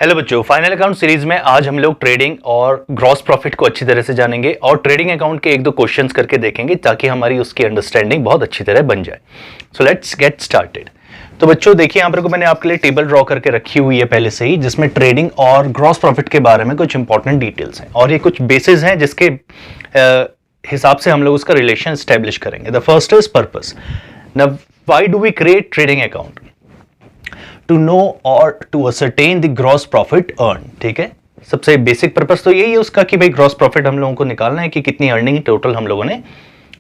Hello बच्चों, final account series में आज हम लोग ट्रेडिंग और ग्रॉस प्रॉफिट को अच्छी तरह से जानेंगे और ट्रेडिंग अकाउंट के एक दो क्वेश्चंस करके देखेंगे ताकि हमारी उसकी अंडरस्टैंडिंग बहुत अच्छी तरह बन जाए। So let's get started. तो बच्चों देखिए, यहाँ पर को मैंने आपके लिए टेबल ड्रॉ करके रखी हुई है पहले से ही, जिसमें ट्रेडिंग और ग्रॉस प्रॉफिट के बारे में कुछ इंपॉर्टेंट डिटेल्स हैं और ये कुछ बेसिस हैं जिसके हिसाब से हम लोग उसका रिलेशन स्टैब्लिश करेंगे। The first is purpose. Now why do we create trading account? To know और to ascertain the gross profit earn. ठीक है, सबसे बेसिक पर्पस तो यही है उसका कि भाई ग्रॉस प्रॉफिट हम लोगों को निकालना है कि कितनी अर्निंग टोटल हम लोगों ने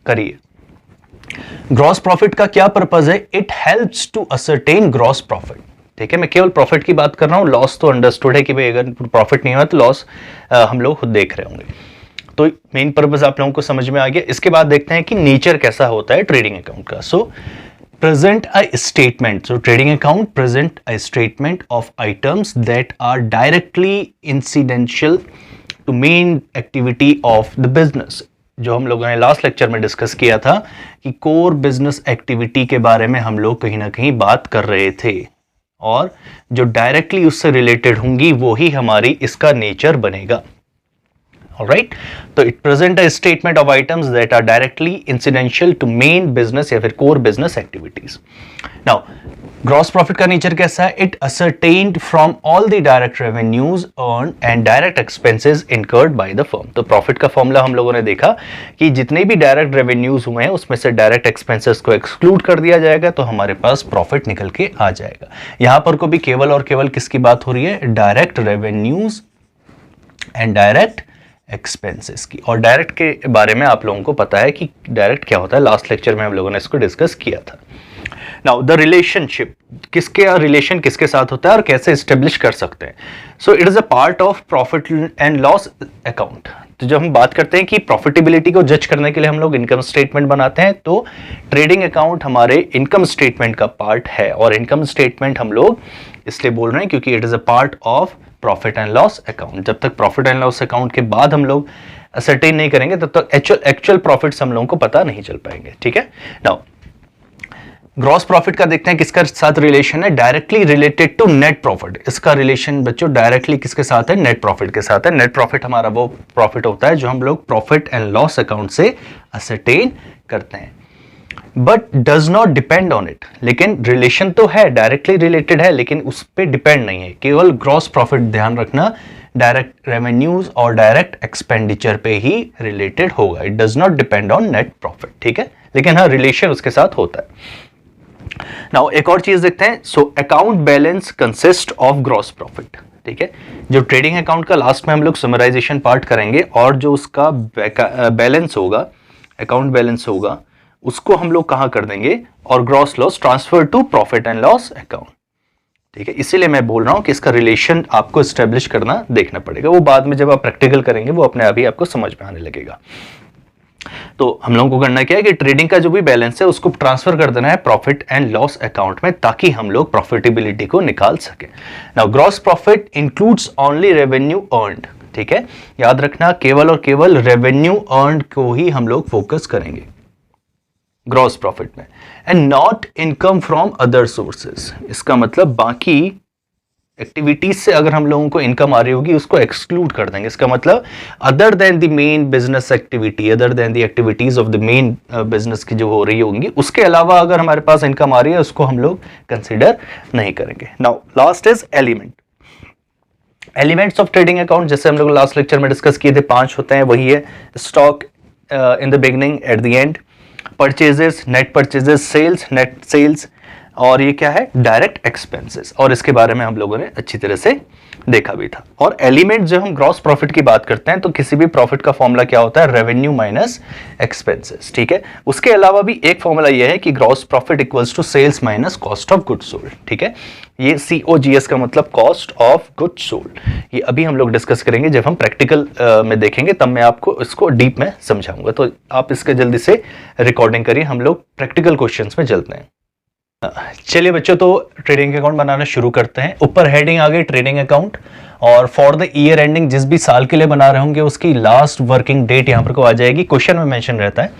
करी है। ग्रॉस प्रॉफिट का क्या पर्पस है? It helps to ascertain gross profit. ठीक है, मैं केवल प्रॉफिट की बात कर रहा हूं, लॉस तो अंडरस्टूड है कि भाई अगर प्रॉफिट नहीं हुआ तो लॉस हम लोग खुद देख रहे होंगे। तो मेन पर्पस आप लोगों को समझ में आ गया। इसके बाद देखते हैं कि नेचर कैसा होता है ट्रेडिंग अकाउंट का। सो present a statement. So trading account present a statement of items that are directly incidental to main activity of the business. जो हम लोगों ने लास्ट लेक्चर में डिस्कस किया था कि कोर बिजनेस एक्टिविटी के बारे में हम लोग कहीं ना कहीं बात कर रहे थे और जो डायरेक्टली उससे रिलेटेड होंगी वो ही हमारी इसका नेचर बनेगा। Alright? तो it present a statement of items that are directly incidental to main business या फिर core business activities. Now, gross profit का नेचर कैसा है? It ascertained from all the direct revenues earned and direct expenses incurred by the firm. तो profit का formula हम लोगों ने देखा कि जितने भी डायरेक्ट रेवेन्यूज हुए हैं उसमें से डायरेक्ट एक्सपेंसेस को एक्सक्लूड कर दिया जाएगा तो हमारे पास प्रॉफिट निकल के आ जाएगा। यहां पर को भी केवल और केवल किसकी बात हो रही है? Direct revenues and direct expenses की। और डायरेक्ट के बारे में आप लोगों को पता है कि डायरेक्ट क्या होता है, लास्ट लेक्चर में हम लोगों ने इसको डिस्कस किया था। नाउ द रिलेशनशिप, किसके रिलेशन किसके साथ होता है और कैसे एस्टेब्लिश कर सकते हैं? So it is a part of profit and loss account. तो जब हम बात करते हैं कि प्रॉफिटेबिलिटी को जज करने के लिए हम लोग इनकम स्टेटमेंट बनाते हैं, तो ट्रेडिंग अकाउंट हमारे इनकम स्टेटमेंट का पार्ट है। और इनकम स्टेटमेंट हम लोग इसलिए बोल रहे हैं क्योंकि it is a part of profit and loss account. जब तक प्रॉफिट एंड लॉस अकाउंट के बाद हम लोग असरटेन नहीं करेंगे तब तक एक्चुअल प्रॉफिट्स हम लोगों को पता नहीं चल पाएंगे। ठीक है, नाउ ग्रॉस प्रॉफिट का देखते हैं किसका साथ रिलेशन है? Directly related to net profit. इसका रिलेशन बच्चों डायरेक्टली किसके साथ है? नेट प्रॉफिट के साथ है। नेट प्रॉफिट हमारा वो प्रॉफिट होता है जो हम लोग प्रॉफिट एंड लॉस अकाउंट से असरटेन करते हैं, but does not depend on it. लेकिन रिलेशन तो है, डायरेक्टली रिलेटेड है, लेकिन उस पर डिपेंड नहीं है। केवल ग्रॉस प्रॉफिट, ध्यान रखना, डायरेक्ट रेवेन्यूज और डायरेक्ट एक्सपेंडिचर पे ही रिलेटेड होगा। It does not depend on net profit. ठीक है, लेकिन हाँ रिलेशन उसके साथ होता है। नाउ एक और चीज देखते हैं। So account balance consist of gross profit. ठीक है, जो ट्रेडिंग अकाउंट का लास्ट में हम लोग समराइजेशन पार्ट करेंगे और जो उसका बैलेंस होगा, अकाउंट बैलेंस होगा, उसको हम लोग कहां कर देंगे? और gross loss transfer to profit and loss account. ठीक है, इसीलिए मैं बोल रहा हूं कि इसका रिलेशन आपको एस्टेब्लिश करना देखना पड़ेगा। वो बाद में जब आप प्रैक्टिकल करेंगे वो अपने आप ही आपको समझ में आने लगेगा। तो हम लोगों को करना क्या है कि ट्रेडिंग का जो भी बैलेंस है उसको ट्रांसफर कर देना है प्रॉफिट एंड लॉस अकाउंट में ताकि हम लोग प्रॉफिटेबिलिटी को निकाल सके। Now gross profit includes only revenue earned. ठीक है, याद रखना, केवल और केवल रेवेन्यू अर्न्ड को ही हम लोग फोकस करेंगे ग्रॉस प्रॉफिट में, and not income from other sources. इसका मतलब बाकी एक्टिविटीज से अगर हम लोगों को इनकम आ रही होगी उसको एक्सक्लूड कर देंगे। इसका मतलब other than the main business activity, other than the activities of the main business की जो हो रही होंगी, उसके अलावा अगर हमारे पास इनकम आ रही है उसको हम लोग कंसिडर नहीं करेंगे। Now last is element. Elements of trading account जैसे हम लोग लास्ट लेक्चर में डिस्कस किए थे, 5 होते हैं। वही है stock in the beginning, at the end, purchases, net purchases, sales, net sales, और ये क्या है? Direct expenses. और इसके बारे में हम लोगों ने अच्छी तरह से देखा भी था। और एलिमेंट जब हम ग्रॉस प्रॉफिट की बात करते हैं तो किसी भी प्रॉफिट का फॉर्मूला क्या होता है? Revenue minus expenses. ठीक है, उसके अलावा भी एक फॉर्मूला ये है कि gross profit equals to sales minus cost of goods sold. ठीक है, ये COGS का मतलब कॉस्ट ऑफ गुड्स सोल्ड। ये अभी हम लोग डिस्कस करेंगे, जब हम प्रैक्टिकल में देखेंगे तब मैं आपको इसको डीप में समझाऊंगा। तो आप इसका जल्दी से रिकॉर्डिंग करिए, हम लोग प्रैक्टिकल क्वेश्चंस में चलते हैं। चलिए बच्चों, तो ट्रेडिंग अकाउंट बनाना शुरू करते हैं। ऊपर हेडिंग आ गई ट्रेडिंग अकाउंट, और फॉर द ईयर एंडिंग, जिस भी साल के लिए बना रहे होंगे उसकी लास्ट वर्किंग डेट यहाँ पर को आ जाएगी। क्वेश्चन में मेंशन रहता है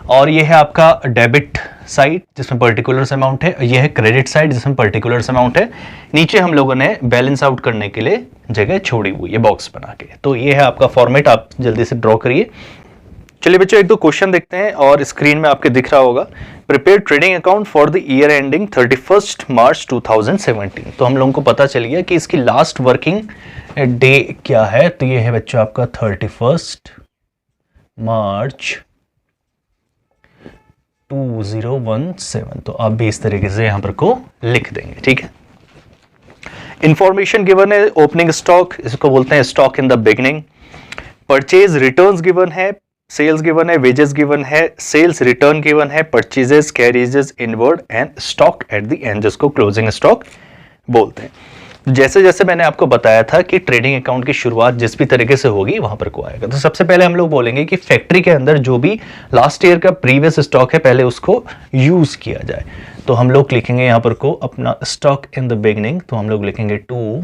और ये है आपका डेबिट साइड जिसमें पर्टिकुलर अमाउंट है, ये है क्रेडिट साइड जिसमें पर्टिकुलर अमाउंट है। नीचे हम लोगों ने बैलेंस आउट करने के लिए जगह छोड़ी हुई है बॉक्स बना के। तो ये है आपका फॉर्मेट, आप जल्दी से ड्रॉ करिए। चलिए बच्चों एक दो क्वेश्चन देखते हैं और स्क्रीन में आपके दिख रहा होगा। Prepare trading account for the year ending 31 मार्च 2017। तो हम लोगों को पता चल गया कि इसकी लास्ट वर्किंग डे क्या है। तो ये है बच्चों आपका 31 मार्च 2017। तो आप भी इस तरीके से यहां पर को लिख देंगे, ठीक है। इंफॉर्मेशन गिवन है, ओपनिंग स्टॉक, इसको बोलते हैं stock in the beginning. Purchase returns given है, सेल्स गिवन है, वेजेस गिवन है, सेल्स रिटर्न गिवन है, purchases, carriages inward and stock at the and, जिसको क्लोजिंग स्टॉक बोलते हैं। जैसे जैसे मैंने आपको बताया था कि ट्रेडिंग अकाउंट की शुरुआत जिस भी तरीके से होगी वहां पर को आएगा। तो सबसे पहले हम लोग बोलेंगे कि फैक्ट्री के अंदर जो भी लास्ट ईयर का प्रीवियस स्टॉक है पहले उसको यूज किया जाए। तो हम लोग लिखेंगे यहां पर को अपना स्टॉक इन द बिगनिंग। तो हम लोग लिखेंगे टू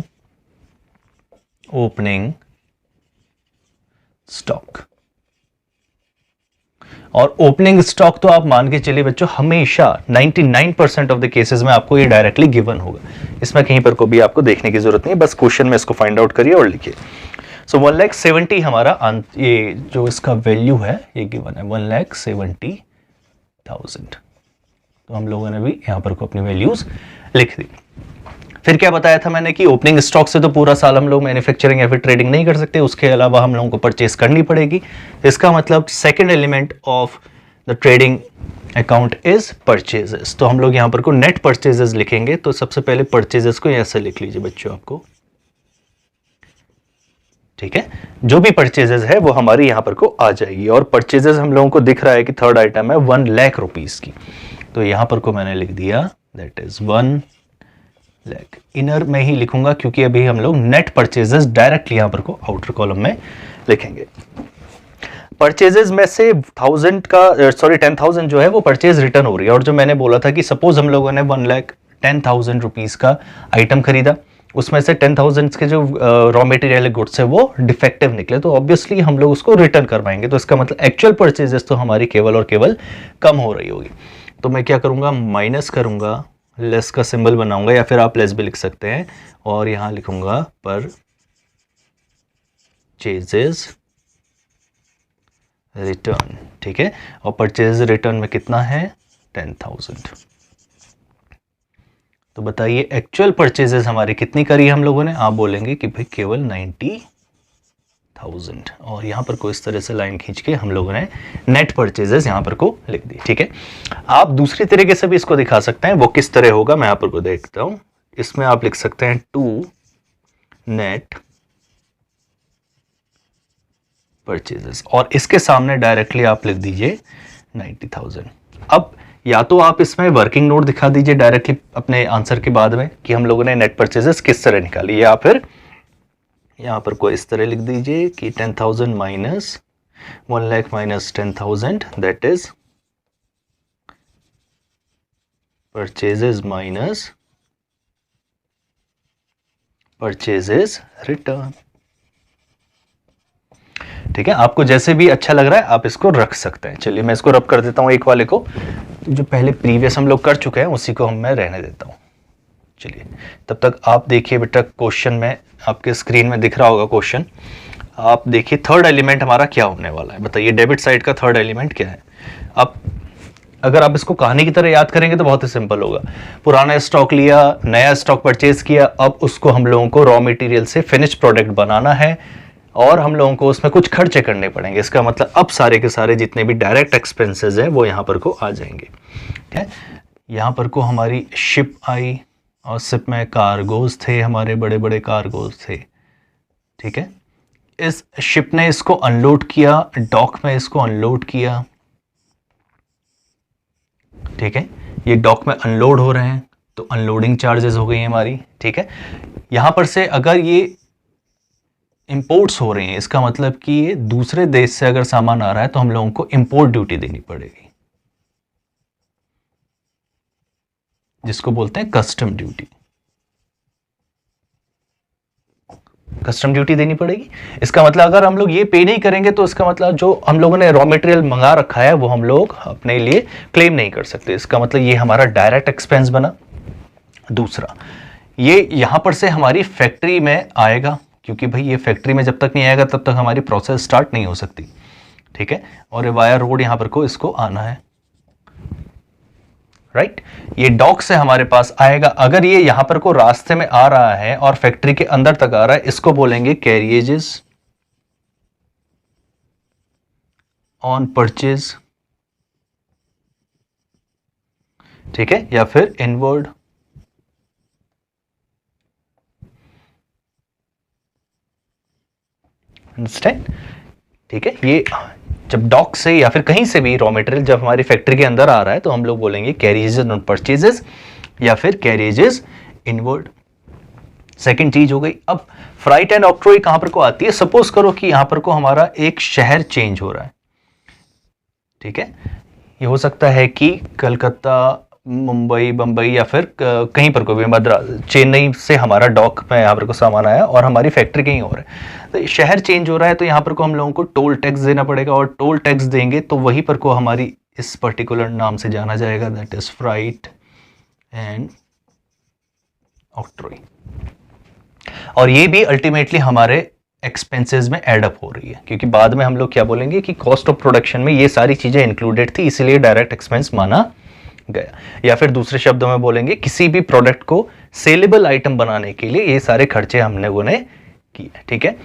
ओपनिंग स्टॉक। और ओपनिंग स्टॉक तो आप मान के चलिए बच्चों हमेशा 99% ऑफ द केसेस में आपको ये डायरेक्टली गिवन होगा। इसमें कहीं पर को भी आपको देखने की जरूरत नहीं है, बस क्वेश्चन में इसको फाइंड आउट करिए और लिखिए। सो 1,70,000 हमारा ये जो इसका वैल्यू है ये गिवन है 1,70,000। तो हम लोगों ने भी यहां पर को अपनी वैल्यूज लिख दी। फिर क्या बताया था मैंने कि ओपनिंग स्टॉक से तो पूरा साल हम लोग मैन्युफैक्चरिंग या फिर ट्रेडिंग नहीं कर सकते, उसके अलावा हम लोगों को परचेस करनी पड़ेगी। इसका मतलब second element of the trading account is purchases. तो हम लोग यहां पर को नेट परचेजेस लिखेंगे। तो सबसे पहले परचेजेस को ऐसे लिख लीजिए बच्चों आपको, ठीक है। जो भी परचेजेस है वो हमारी यहां पर को आ जाएगी। और परचेजेस हम लोगों को दिख रहा है कि थर्ड आइटम है 1 लाख रुपीज की। तो यहां पर को मैंने लिख दिया दैट इज 1 लाख। इनर में ही लिखूंगा क्योंकि अभी हम लोग नेट परचेजेस डायरेक्टली यहां पर को आउटर कॉलम में लिखेंगे। परचेजेस में से 10,000 जो है वो परचेज रिटर्न हो रही है। और जो मैंने बोला था कि सपोज हम लोगों ने 1,10,000 रुपीज का आइटम खरीदा, उसमें से 10,000 के जो रॉ मटेरियल गुड्स है वो डिफेक्टिव निकले, तो ऑब्वियसली हम लोग उसको रिटर्न करवाएंगे। तो इसका मतलब एक्चुअल परचेजेस तो हमारी केवल और केवल कम हो रही होगी। तो मैं क्या करूंगा, माइनस करूंगा, लेस का सिंबल बनाऊंगा या फिर आप लेस भी लिख सकते हैं और यहां लिखूंगा परचेजेस रिटर्न, ठीक है। और परचेज रिटर्न में कितना है 10,000। तो बताइए एक्चुअल परचेजेस हमारी कितनी करी हम लोगों ने, आप बोलेंगे कि भाई केवल 90,000। और यहां पर को इस तरह से लाइन खींच के हम लोगों ने नेट परचेजेस यहां पर को लिख दी, ठीक है। आप दूसरी तरीके से भी इसको दिखा सकते हैं, वो किस तरह होगा मैं यहां पर को देखता हूं। इसमें आप लिख सकते हैं टू नेट परचेजेस और इसके सामने डायरेक्टली आप लिख दीजिए 90,000। अब या तो आप इसमें वर्किंग नोट दिखा दीजिए डायरेक्टली अपने आंसर के बाद में कि हम लोगों ने नेट परचेजेस किस तरह निकाली, या फिर यहां पर कोई इस तरह लिख दीजिए कि 10,000 minus 1 lakh minus 10,000 that is purchases minus purchases return, ठीक है। आपको जैसे भी अच्छा लग रहा है आप इसको रख सकते हैं। चलिए मैं इसको रब कर देता हूं एक वाले को, जो पहले प्रीवियस हम लोग कर चुके हैं उसी को मैं रहने देता हूं। चलिए तब तक आप देखिए बेटा, क्वेश्चन में आपके स्क्रीन में दिख रहा होगा क्वेश्चन। आप देखिए थर्ड एलिमेंट हमारा क्या होने वाला है, बताइए डेबिट साइड का थर्ड एलिमेंट क्या है। अब अगर आप इसको कहानी की तरह याद करेंगे तो बहुत ही सिंपल होगा। पुराना स्टॉक लिया, नया स्टॉक परचेज किया, अब उसको हम लोगों को रॉ मटेरियल से फिनिश प्रोडक्ट बनाना है और हम लोगों को उसमें कुछ खर्चे करने पड़ेंगे। इसका मतलब अब सारे के सारे जितने भी डायरेक्ट एक्सपेंसेस हैं वो यहाँ पर को आ जाएंगे, ठीक है। यहाँ पर को हमारी शिप आई और शिप में कार्गोज थे, हमारे बड़े बड़े कार्गोज थे, ठीक है। इस शिप ने इसको अनलोड किया, डॉक में इसको अनलोड किया, ठीक है। ये डॉक में अनलोड हो रहे हैं तो अनलोडिंग चार्जेस हो गई हमारी, ठीक है। यहां पर से अगर ये इंपोर्ट्स हो रहे हैं, इसका मतलब कि ये दूसरे देश से अगर सामान आ रहा है तो हम लोगों को इंपोर्ट ड्यूटी देनी पड़ेगी, जिसको बोलते हैं कस्टम ड्यूटी। कस्टम ड्यूटी देनी पड़ेगी। इसका मतलब अगर हम लोग ये पे नहीं करेंगे तो इसका मतलब जो हम लोगों ने रॉ मटेरियल मंगा रखा है वो हम लोग अपने लिए क्लेम नहीं कर सकते। इसका मतलब ये हमारा डायरेक्ट एक्सपेंस बना। दूसरा, ये यहां पर से हमारी फैक्ट्री में आएगा, क्योंकि भाई ये फैक्ट्री में जब तक नहीं आएगा तब तक हमारी प्रोसेस स्टार्ट नहीं हो सकती, ठीक है। और ये वाया रोड यहां पर को इसको आना है, राइट। ये डॉक से हमारे पास आएगा। अगर ये यहां पर को रास्ते में आ रहा है और फैक्ट्री के अंदर तक आ रहा है, इसको बोलेंगे कैरियेजेस ऑन परचेज, ठीक है, या फिर इनवर्ड। अंडरस्टैंड, ठीक है। ये जब डॉक से या फिर कहीं से भी रॉ मटेरियल जब हमारी फैक्ट्री के अंदर आ रहा है तो हम लोग बोलेंगे कैरियेजेस ऑन परचेजेस या फिर कैरियेजेस इनवर्ड। सेकंड चीज हो गई। अब फ्राइट एंड ऑक्ट्रोई कहां पर को आती है? सपोज करो कि यहां पर को हमारा एक शहर चेंज हो रहा है, ठीक है। ये हो सकता है कि कलकत्ता, मुंबई, बंबई या फिर कहीं पर को भी, मद्रास, चेन्नई से हमारा डॉक में यहाँ पर को सामान आया और हमारी फैक्ट्री कहीं और है। तो शहर चेंज हो रहा है तो यहाँ पर को हम लोगों को टोल टैक्स देना पड़ेगा, और टोल टैक्स देंगे तो वहीं पर को हमारी इस पर्टिकुलर नाम से जाना जाएगा, that is fright and octroi. और ये भी अल्टीमेटली हमारे एक्सपेंसेस में एड अप हो रही है, क्योंकि बाद में हम लोग क्या बोलेंगे कि कॉस्ट ऑफ प्रोडक्शन में ये सारी चीजें इंक्लूडेड थी, इसलिए डायरेक्ट एक्सपेंस माना गया। या फिर दूसरे शब्दों में बोलेंगे किसी भी प्रोडक्ट को सेलेबल आइटम बनाने के लिए ये सारे खर्चे हम लोगों ने किए, ठीक है।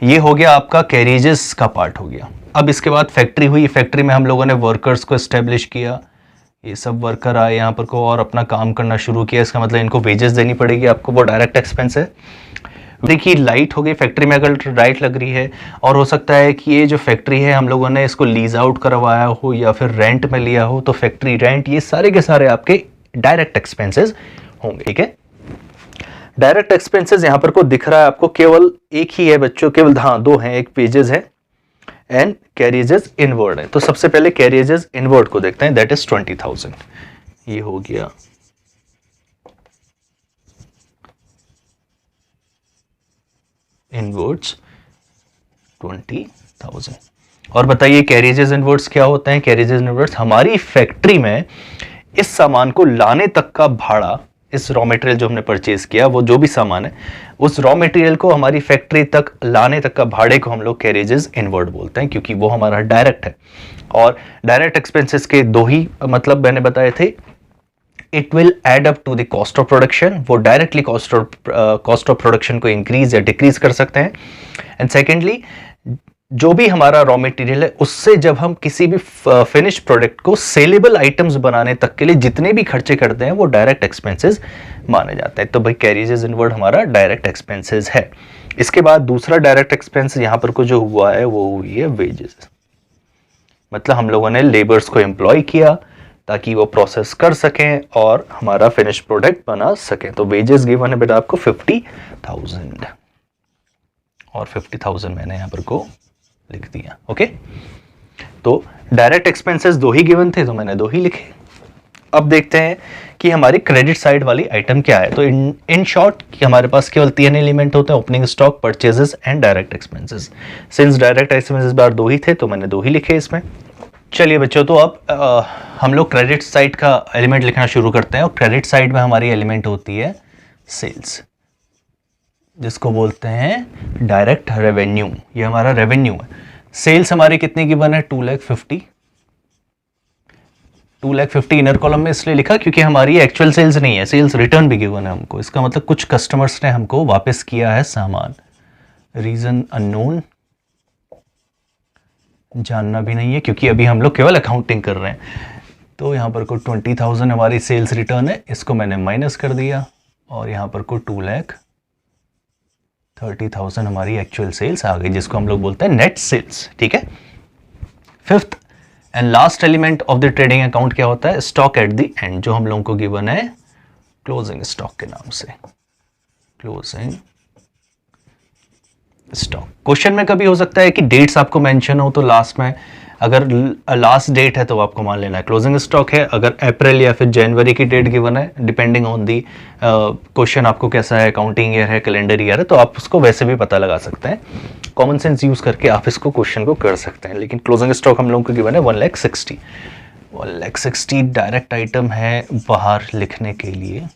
ये हो गया आपका कैरिजेस का पार्ट हो गया। अब इसके बाद फैक्ट्री हुई, फैक्ट्री में हम लोगों ने वर्कर्स को एस्टेब्लिश किया, ये सब वर्कर आए यहाँ पर को और अपना काम करना शुरू किया। इसका मतलब इनको वेजेस देनी पड़ेगी आपको, वो डायरेक्ट एक्सपेंस है। देखिए लाइट हो गई, फैक्ट्री में अगर लाइट लग रही है, और हो सकता है कि ये जो फैक्ट्री है हम लोगों ने इसको लीज आउट करवाया हो या फिर रेंट में लिया हो, तो फैक्ट्री रेंट, ये सारे के सारे आपके डायरेक्ट एक्सपेंसेस होंगे, ठीक है। डायरेक्ट एक्सपेंसेस यहां पर को दिख रहा है आपको, केवल एक ही है बच्चों, केवल हाँ दो हैं, एक पेजेस है एंड कैरिजेस इनवर्ड है। तो सबसे पहले कैरिजेस इनवर्ड को देखते हैं, दैट इज 20,000। ये हो गया इनवर्ड्स 20,000। और बताइए कैरिजेस इनवर्ड्स क्या होते हैं? कैरिजेस इनवर्ड्स हमारी फैक्ट्री में इस सामान को लाने तक का भाड़ा, इस रॉ मटेरियल जो हमने परचेज किया, वो जो भी सामान है, उस रॉ मटेरियल को हमारी फैक्ट्री तक लाने तक का भाड़े को हम लोग कैरिजेस इनवर्ड बोलते हैं, क्योंकि वो हमारा डायरेक्ट है। और डायरेक्ट एक्सपेंसेस के दो ही मतलब मैंने बताए थे, it will add up to the cost of production, वो डायरेक्टली कॉस्ट ऑफ प्रोडक्शन को इंक्रीज या डिक्रीज कर सकते हैं। एंड सेकेंडली, जो भी हमारा रॉ मटेरियल है उससे जब हम किसी भी फिनिश प्रोडक्ट को सेलेबल आइटम्स बनाने तक के लिए जितने भी खर्चे करते हैं वो डायरेक्ट एक्सपेंसेस माने जाते हैं। तो भाई कैरिजेस इनवर्ड हमारा डायरेक्ट एक्सपेंसेस है। इसके बाद दूसरा डायरेक्ट एक्सपेंस यहां पर को जो हुआ है वो हुई है वेजेस। मतलब हम लोगों ने लेबर्स को एम्प्लॉय किया ताकि वो प्रोसेस कर सकें और हमारा फिनिश प्रोडक्ट बना सकें। तो वेजेस गिवन है बेटा आपको 50,000, और 50,000 मैंने यहां पर को लिख दिया, ओके। तो डायरेक्ट एक्सपेंसेस दो ही गिवन थे तो मैंने दो ही लिखे। अब देखते हैं कि हमारी क्रेडिट साइड वाली आइटम क्या है। तो इन शॉर्ट कि हमारे पास केवल तीन एलिमेंट होते हैं, opening stock, purchases and direct expenses. Since direct expenses बार दो ही थे तो मैंने दो ही लिखे इसमें। चलिए बच्चों, तो अब हम लोग क्रेडिट साइड का एलिमेंट लिखना शुरू करते हैं। और क्रेडिट साइड में हमारी एलिमेंट होती है सेल्स, जिसको बोलते हैं डायरेक्ट रेवेन्यू। ये हमारा रेवेन्यू है। सेल्स हमारी कितनी गिवन है? 2,50,000। 2,50,000 इनर कॉलम में इसलिए लिखा क्योंकि हमारी एक्चुअल सेल्स नहीं है, सेल्स रिटर्न भी गिवन है हमको। इसका मतलब कुछ कस्टमर्स ने हमको वापस किया है सामान, रीजन अननोन, जानना भी नहीं है क्योंकि अभी हम लोग केवल अकाउंटिंग कर रहे हैं। तो यहाँ पर को 20,000 हमारी सेल्स रिटर्न है, इसको मैंने माइनस कर दिया, और यहाँ पर को 2,30,000 हमारी एक्चुअल सेल्स आ गई, जिसको हम लोग बोलते हैं नेट सेल्स, ठीक है। Fifth and last element of the trading account क्या होता है? स्टॉक एट द एंड, जो हम लोगों को गिवन है क्लोजिंग स्टॉक के नाम से, क्लोजिंग स्टॉक। क्वेश्चन में कभी हो सकता है कि डेट्स आपको मेंशन हो तो लास्ट में अगर लास्ट डेट है तो आपको मान लेना है क्लोजिंग स्टॉक है, अगर अप्रैल या फिर जनवरी की डेट गिवन है डिपेंडिंग ऑन दी क्वेश्चन आपको कैसा है, अकाउंटिंग ईयर है, कैलेंडर ईयर है, तो आप उसको वैसे भी पता लगा सकते हैं। कॉमन सेंस यूज करके आप इसको क्वेश्चन को कर सकते हैं। लेकिन क्लोजिंग स्टॉक हम लोगों को गिवन है 1,60,000 डायरेक्ट आइटम है बाहर लिखने के लिए,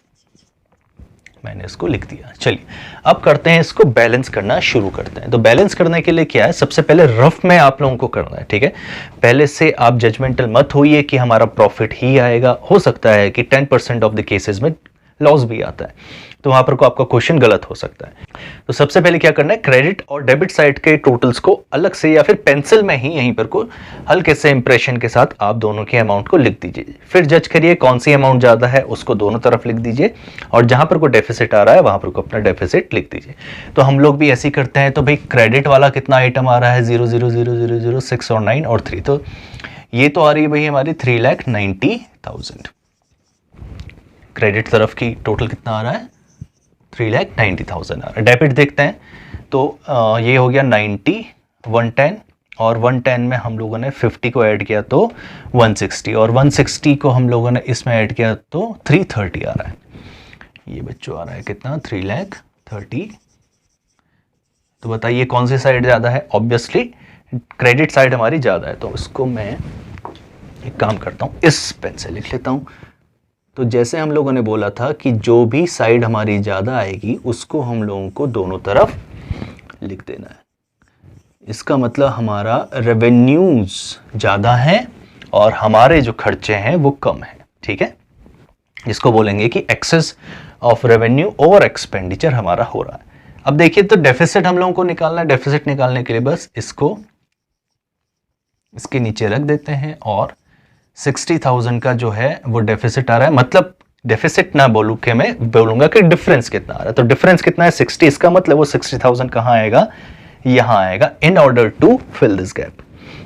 मैंने इसको लिख दिया। चलिए अब करते हैं, इसको बैलेंस करना शुरू करते हैं। तो बैलेंस करने के लिए क्या है, सबसे पहले रफ में आप लोगों को करना है, ठीक है। पहले से आप जजमेंटल मत होइए कि हमारा प्रॉफिट ही आएगा, हो सकता है कि 10% ऑफ द केसेस में लॉस भी आता है, तो वहां पर को आपका क्वेश्चन गलत हो सकता है। तो सबसे पहले क्या करना है, क्रेडिट और डेबिट साइड के टोटल्स को अलग से या फिर पेंसिल में ही यहीं पर को हल्के से इंप्रेशन के साथ आप दोनों के अमाउंट को लिख दीजिए। फिर जज करिए कौन सी अमाउंट ज्यादा है, उसको दोनों तरफ लिख दीजिए, और जहां पर को डेफिसिट आ रहा है वहां पर को अपना डेफिसिट लिख दीजिए। तो हम लोग भी ऐसे ही करते हैं। तो भाई क्रेडिट वाला कितना आइटम आ रहा है, 0,000,006 और 9 और 3, तो ये तो आ रही है भाई हमारी 3,90,000। क्रेडिट तरफ की टोटल कितना आ रहा है, 3,90,000 आ रहा है। डेबिट देखते हैं तो ये हो गया 90, 110, और 110 में हम लोगों ने 50 को ऐड किया तो 160, और 160 को हम लोगों ने इसमें ऐड किया तो 330 आ रहा है। ये बच्चों आ रहा है कितना, 3,30,000। तो बताइए कौन सी साइड ज़्यादा है, ऑब्वियसली क्रेडिट साइड हमारी ज़्यादा है। तो इसको मैं एक काम करता हूँ, इस पेन से लिख लेता हूँ। तो जैसे हम लोगों ने बोला था कि जो भी साइड हमारी ज़्यादा आएगी उसको हम लोगों को दोनों तरफ लिख देना है। इसका मतलब हमारा रेवेन्यूज ज़्यादा है और हमारे जो खर्चे हैं वो कम है, ठीक है। जिसको बोलेंगे कि excess of revenue over expenditure हमारा हो रहा है। अब देखिए, तो डेफिसिट हम लोगों को निकालना है। डेफिसिट निकालने के लिए बस इसको इसके नीचे रख देते हैं, और 60,000 का जो है वो डेफिसिट आ रहा है। मतलब डेफिसिट ना बोलूं कि मैं बोलूंगा कि डिफरेंस कितना आ रहा है। तो डिफरेंस कितना है, 60। इसका मतलब वो 60,000 कहाँ आएगा, यहाँ आएगा, in order to fill this gap.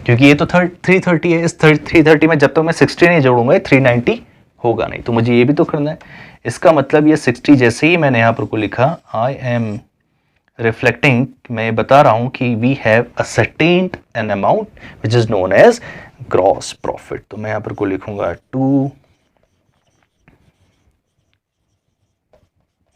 क्योंकि ये तो 330 है, इस 330 में जब तक मैं 60 नहीं जोड़ूंगा 390 होगा नहीं, तो मुझे ये भी तो करना है। इसका मतलब ये 60 जैसे ही मैंने यहाँ पर को लिखा, आई एम रिफ्लेक्टिंग, मैं बता रहा हूं कि we have ascertained an amount which is known as gross profit। तो मैं यहां पर को लिखूंगा टू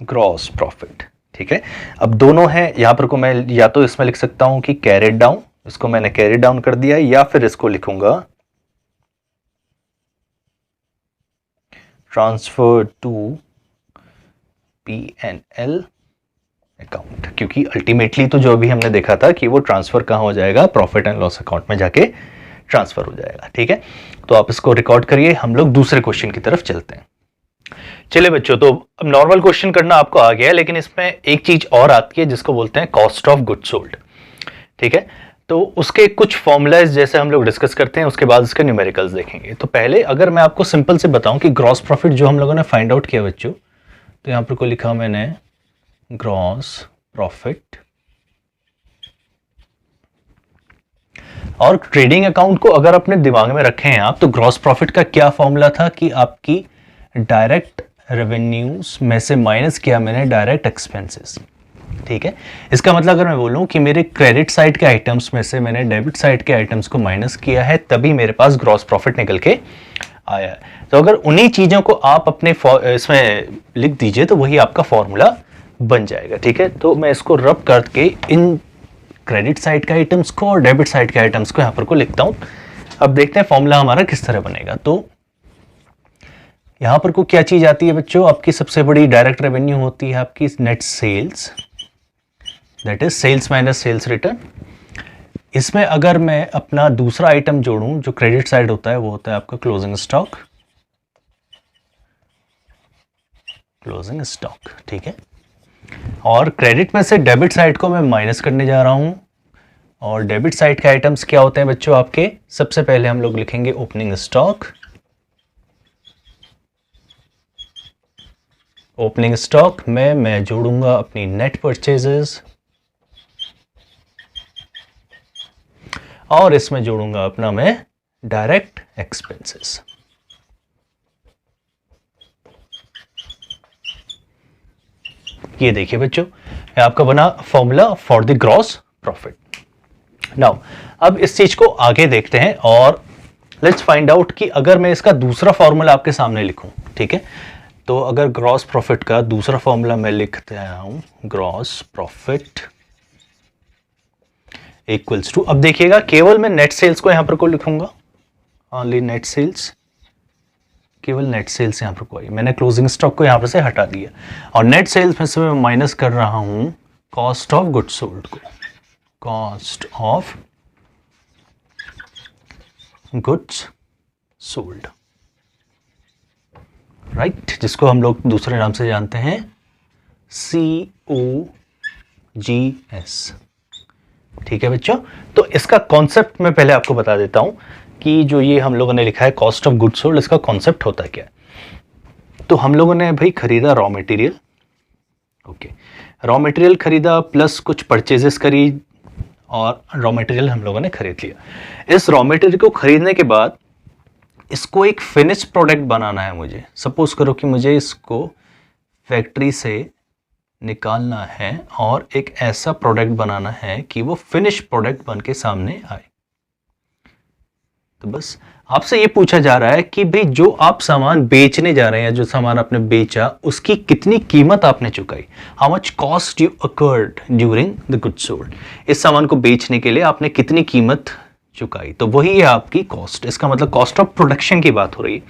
ग्रॉस प्रॉफिट, ठीक है। अब दोनों हैं, यहां पर को मैं या तो इसमें लिख सकता हूं कि कैरिड डाउन, इसको मैंने कैरी डाउन कर दिया, या फिर इसको लिखूंगा ट्रांसफर टू P&L अकाउंट, क्योंकि अल्टीमेटली तो जो अभी हमने देखा था कि वो ट्रांसफर कहाँ हो जाएगा, प्रॉफिट एंड लॉस अकाउंट में जाके ट्रांसफर हो जाएगा, ठीक है। तो आप इसको रिकॉर्ड करिए, हम लोग दूसरे क्वेश्चन की तरफ चलते हैं। चलिए बच्चों, तो अब नॉर्मल क्वेश्चन करना आपको आ गया है, लेकिन इसमें एक चीज और आती है जिसको बोलते हैं कॉस्ट ऑफ गुड्स सोल्ड, ठीक है। तो उसके कुछ फॉर्मूलाज जैसे हम लोग डिस्कस करते हैं, उसके बाद उसके न्यूमेरिकल्स देखेंगे। तो पहले अगर मैं आपको सिंपल से बताऊं कि ग्रॉस प्रॉफिट जो हम लोगों ने फाइंड आउट किया बच्चों, तो यहां पर को लिखा मैंने ग्रॉस प्रॉफिट, और ट्रेडिंग अकाउंट को अगर अपने दिमाग में रखें हैं आप, तो ग्रॉस प्रॉफिट का क्या फॉर्मूला था कि आपकी डायरेक्ट रेवेन्यूज में से माइनस किया मैंने डायरेक्ट एक्सपेंसेस, ठीक है। इसका मतलब अगर मैं बोलूं कि मेरे क्रेडिट साइड के आइटम्स में से मैंने डेबिट साइड के आइटम्स को माइनस किया है, तभी मेरे पास ग्रॉस प्रॉफिट निकल के आया है। तो अगर उन्हीं चीजों को आप अपने इसमें लिख दीजिए तो वही आपका फॉर्मूला बन जाएगा, ठीक है। तो मैं इसको रब करके इन क्रेडिट साइड के आइटम्स को और डेबिट साइड के आइटम्स को यहां पर को लिखता हूं। अब देखते हैं फॉर्मूला हमारा किस तरह बनेगा। तो यहां पर को क्या चीज आती है बच्चों, आपकी सबसे बड़ी डायरेक्ट रेवेन्यू होती है आपकी net sales, that is sales minus sales return. इसमें अगर मैं अपना दूसरा आइटम जोड़ूं जो क्रेडिट साइड होता है, वो होता है आपका क्लोजिंग स्टॉक, क्लोजिंग स्टॉक, ठीक है। और क्रेडिट में से डेबिट साइड को मैं माइनस करने जा रहा हूं, और डेबिट साइड के आइटम्स क्या होते हैं बच्चों आपके, सबसे पहले हम लोग लिखेंगे ओपनिंग स्टॉक, ओपनिंग स्टॉक में मैं जोड़ूंगा अपनी नेट परचेजेस, और इसमें जोड़ूंगा अपना मैं डायरेक्ट एक्सपेंसेस। ये देखिए बच्चों, ये आपका बना formula for the gross profit. Now अब इस चीज को आगे देखते हैं और लेट्स फाइंड आउट कि अगर मैं इसका दूसरा फॉर्मूला आपके सामने लिखूं, ठीक है, तो अगर ग्रॉस प्रॉफिट का दूसरा फॉर्मूला मैं लिखते हूं, ग्रॉस प्रॉफिट इक्वल्स टू, अब देखिएगा केवल मैं नेट सेल्स को यहां पर को लिखूंगा, ओनली नेट सेल्स, केवल नेट सेल्स यहां पर कोई, मैंने क्लोजिंग स्टॉक को यहां पर से हटा दिया और नेट सेल्स में से मैं माइनस कर रहा हूं कॉस्ट ऑफ गुड्स सोल्ड को, cost of goods sold, right, जिसको हम लोग दूसरे नाम से जानते हैं COGS। ठीक है बच्चों, तो इसका कॉन्सेप्ट मैं पहले आपको बता देता हूं कि जो ये हम लोगों ने लिखा है कॉस्ट ऑफ गुड्स सोल्ड, इसका कॉन्सेप्ट होता क्या है। तो हम लोगों ने भाई खरीदा raw material, okay, raw material खरीदा प्लस कुछ परचेजेस करी और रॉ मटेरियल हम लोगों ने खरीद लिया। इस रॉ मटेरियल को खरीदने के बाद इसको एक फिनिश प्रोडक्ट बनाना है मुझे। सपोज करो कि मुझे इसको फैक्ट्री से निकालना है और एक ऐसा प्रोडक्ट बनाना है कि वो फिनिश प्रोडक्ट बन के सामने आए। तो बस आपसे ये पूछा जा रहा है कि भाई जो आप सामान बेचने जा रहे हैं, जो सामान आपने बेचा उसकी कितनी कीमत आपने चुकाई, how much cost you occurred during the goods sold. इस सामान को बेचने के लिए आपने कितनी कीमत चुकाई, तो वही है आपकी कॉस्ट। इसका मतलब कॉस्ट ऑफ प्रोडक्शन की बात हो रही है।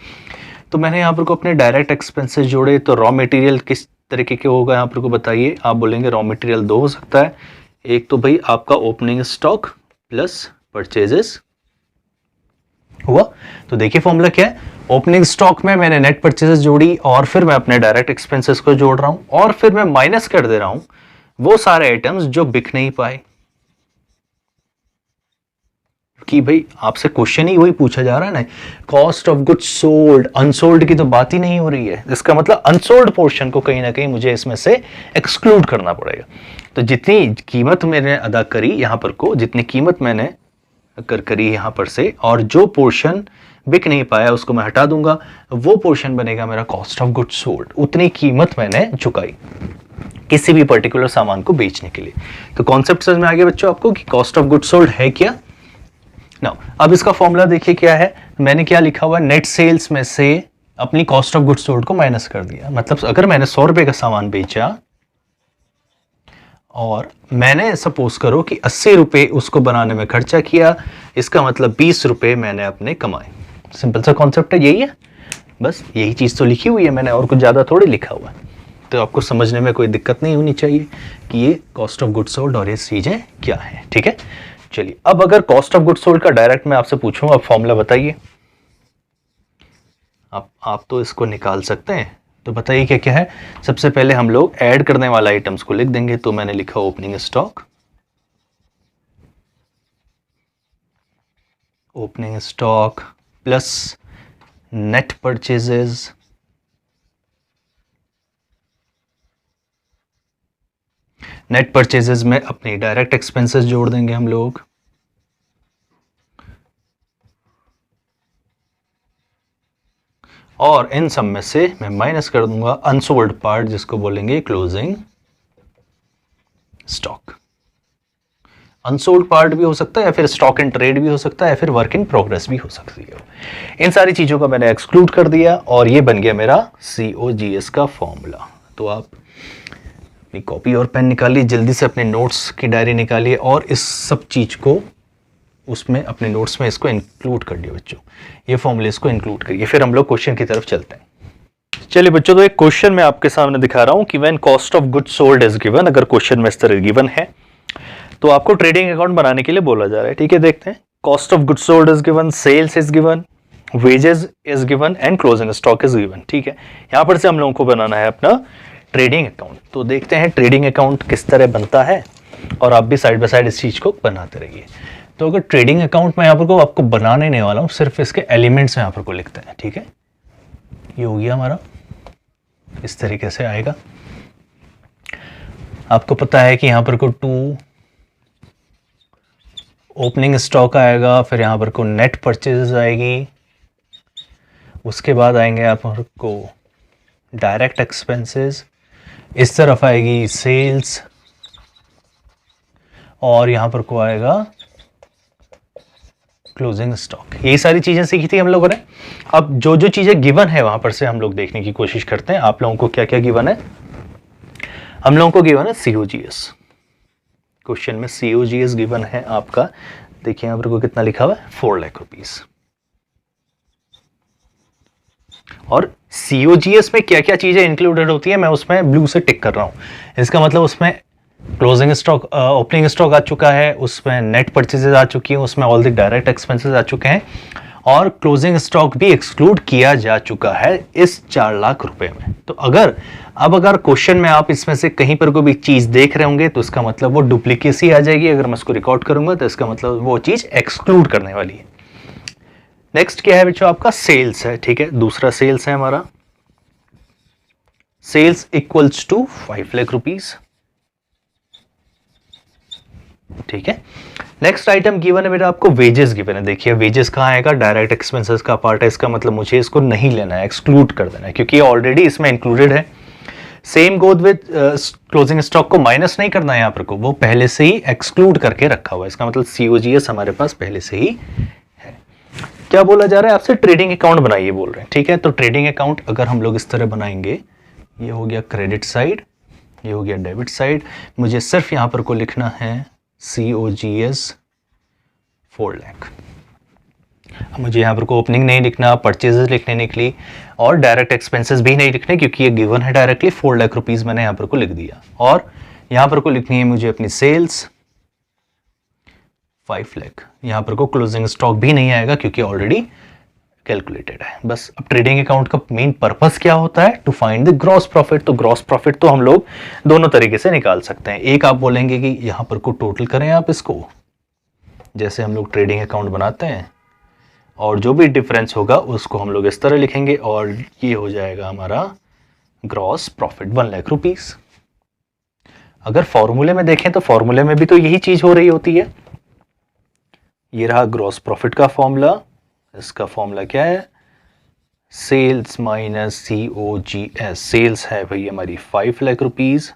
तो मैंने यहाँ पर को अपने डायरेक्ट एक्सपेंसेस जोड़े, तो रॉ मटेरियल किस तरीके के होगा यहाँ पर को बताइए। आप बोलेंगे रॉ मटेरियल दो हो सकता है, एक तो भाई आपका ओपनिंग स्टॉक प्लस परचेजेस हुआ। तो देखिए फॉर्मूला क्या है, ओपनिंग स्टॉक में मैंने नेट परचेजेस जोड़ी और फिर मैं अपने डायरेक्ट एक्सपेंसेस को जोड़ रहा हूं और फिर मैं माइनस कर दे रहा हूं वो सारे आइटम्स जो बिक नहीं पाए। कि भाई आपसे क्वेश्चन ही वही पूछा जा रहा है ना, cost of goods sold, unsold की तो बात ही नहीं हो रही है। इसका मतलब अनसोल्ड पोर्शन को कहीं ना कहीं मुझे इसमें से एक्सक्लूड करना पड़ेगा। तो जितनी कीमत मैंने अदा करी यहां पर को, जितनी कीमत मैंने करी यहां पर से, और जो पोर्शन बिक नहीं पाया उसको मैं हटा दूंगा, वो पोर्शन बनेगा मेरा कॉस्ट ऑफ गुड्स सोल्ड। उतनी कीमत मैंने चुकाई किसी भी पर्टिकुलर सामान को बेचने के लिए। तो कॉन्सेप्ट समझ में आ गया बच्चों आपको कि कॉस्ट ऑफ गुड्स सोल्ड है क्या। नाउ अब इसका फॉर्मूला देखिए क्या है, मैंने क्या लिखा हुआ, नेट सेल्स में से अपनी कॉस्ट ऑफ गुड्स सोल्ड को माइनस कर दिया। मतलब अगर मैंने 100 रुपए का सामान बेचा और मैंने सपोज करो कि 80 रुपए उसको बनाने में खर्चा किया, इसका मतलब 20 रुपए मैंने अपने कमाए। सिंपल सा कॉन्सेप्ट है, यही है, बस यही चीज तो लिखी हुई है मैंने, और कुछ ज्यादा थोड़ी लिखा हुआ है। तो आपको समझने में कोई दिक्कत नहीं होनी चाहिए कि ये कॉस्ट ऑफ गुड्स सोल्ड और ये चीजें क्या है। ठीक है, चलिए अब अगर कॉस्ट ऑफ गुड्स सोल्ड का डायरेक्ट मैं आपसे पूछूं, आप फॉर्मूला बताइए। आप तो इसको निकाल सकते हैं, तो बताइए क्या क्या है। सबसे पहले हम लोग ऐड करने वाला आइटम्स को लिख देंगे। तो मैंने लिखा opening stock, opening stock plus net purchases, net purchases में अपनी डायरेक्ट एक्सपेंसेस जोड़ देंगे हम लोग, और इन सब में से मैं माइनस कर दूंगा अनसोल्ड पार्ट, जिसको बोलेंगे क्लोजिंग स्टॉक। अनसोल्ड पार्ट भी हो सकता है, या फिर स्टॉक इन ट्रेड भी हो सकता है, या फिर वर्क इन प्रोग्रेस भी हो सकती है। इन सारी चीजों का मैंने एक्सक्लूड कर दिया और ये बन गया मेरा COGS का फॉर्मूला। तो आप अपनी कॉपी और पेन निकालिए, जल्दी से अपने नोट्स की डायरी निकालिए और इस सब चीज को उसमें अपने नोट्स में इसको इंक्लूड कर दिया बच्चों। ये फॉर्मूले इसको इंक्लूड करिए, फिर हम लोग क्वेश्चन की तरफ चलते हैं। चलिए बच्चों, तो एक क्वेश्चन मैं आपके सामने दिखा रहा हूं कि when cost of goods sold is given. अगर क्वेश्चन में इस तरह गिवन है तो आपको ट्रेडिंग अकाउंट बनाने के लिए बोला जा रहा है। ठीक है, देखते हैं। Cost of goods sold is given, sales is given, wages is given and closing stock is given. ठीक है, यहां पर से हम लोगों को बनाना है अपना ट्रेडिंग अकाउंट। तो देखते हैं ट्रेडिंग अकाउंट किस तरह बनता है, और आप भी साइड बाय साइड इस चीज को बनाते रहिए। तो अगर ट्रेडिंग अकाउंट में यहाँ पर को आपको बनाने नहीं वाला हूँ, सिर्फ इसके एलिमेंट्स यहाँ पर को लिखते हैं। ठीक है, ये हो गया हमारा, इस तरीके से आएगा। आपको पता है कि यहाँ पर को 2 ओपनिंग स्टॉक आएगा, फिर यहाँ पर को नेट परचेजेस आएगी, उसके बाद आएंगे यहाँ पर को डायरेक्ट एक्सपेंसेस, इस तरफ आएगी सेल्स, और यहाँ पर को आएगा क्लोजिंग स्टॉक, यही सारी चीजें सीखी थी हम लोगों ने। अब जो जो चीजें गिवन है वहां पर से हम लोग देखने की कोशिश करते हैं आप लोगों को क्या क्या गिवन है। हम लोगों को गिवन है COGS, क्वेश्चन में COGS गिवन है आपका, देखिए यहाँ पर को कितना लिखा हुआ है 4 लाख रुपीस। और COGS में क्या क्या चीजें इंक्लूडेड होती है मैं उसमें ब्लू से टिक कर रहा हूं, इसका मतलब उसमें क्लोजिंग स्टॉक, ओपनिंग स्टॉक आ चुका है, उसमें नेट परचेजेस आ चुकी हैं, उसमें ऑल द डायरेक्ट एक्सपेंसेस आ चुके हैं, और क्लोजिंग स्टॉक भी एक्सक्लूड किया जा चुका है इस 4 लाख रुपए में। तो अगर क्वेश्चन में आप इसमें से कहीं पर कोई भी चीज देख रहे होंगे तो इसका मतलब वो डुप्लीकेसी आ जाएगी, अगर मैं इसको रिकॉर्ड करूंगा तो इसका मतलब वो चीज एक्सक्लूड करने वाली है। नेक्स्ट क्या है बच्चों, आपका सेल्स है, ठीक है, दूसरा सेल्स है हमारा, sales equals to 5 lakh rupees, ठीक है। नेक्स्ट आइटम गिवन है बेटा आपको वेजेस गिवन है, देखिए वेजेस कहां आएगा, डायरेक्ट एक्सपेंसेस का पार्ट है, इसका मतलब मुझे इसको नहीं लेना है, एक्सक्लूड कर देना है क्योंकि ऑलरेडी इसमें इंक्लूडेड है। Same goes with closing stock को माइनस नहीं करना है यहाँ पर को, वो पहले से ही एक्सक्लूड करके रखा हुआ है, इसका मतलब COGS हमारे पास पहले से ही है। क्या बोला जा रहा है आपसे, ट्रेडिंग अकाउंट बनाइए बोल रहे हैं, ठीक है। तो ट्रेडिंग अकाउंट अगर हम लोग इस तरह बनाएंगे, ये हो गया क्रेडिट साइड, ये हो गया डेबिट साइड, मुझे सिर्फ यहां पर को लिखना है COGS 4 लाख। मुझे यहाँ पर को ओपनिंग नहीं लिखना, परचेजेस लिखने निकली, और डायरेक्ट एक्सपेंसेस भी नहीं लिखने क्योंकि ये गिवन है डायरेक्टली 4 लाख रुपीस मैंने यहाँ पर को लिख दिया। और यहाँ पर को लिखनी है मुझे अपनी सेल्स 5 लाख, यहाँ पर को क्लोजिंग स्टॉक भी नहीं आएगा क्योंकि ऑलरेडी कैलकुलेटेड है। बस अब ट्रेडिंग अकाउंट का मेन पर्पस क्या होता है, to find the gross profit. तो ग्रॉस प्रॉफिट तो हम लोग दोनों तरीके से निकाल सकते हैं, एक आप बोलेंगे कि यहाँ पर को टोटल करें आप इसको, जैसे हम लोग ट्रेडिंग अकाउंट बनाते हैं, और जो भी डिफरेंस होगा उसको हम लोग इस तरह लिखेंगे, और ये हो जाएगा हमारा ग्रॉस प्रॉफिट 1 लाख रुपीस। अगर फॉर्मूले में देखें तो फॉर्मूले में भी तो यही चीज हो रही होती है, ये रहा ग्रॉस प्रॉफिट का फॉर्मूला, इसका फॉर्मूला क्या है, सेल्स माइनस COGS। सेल्स है भाई हमारी 5 लाख रुपीस,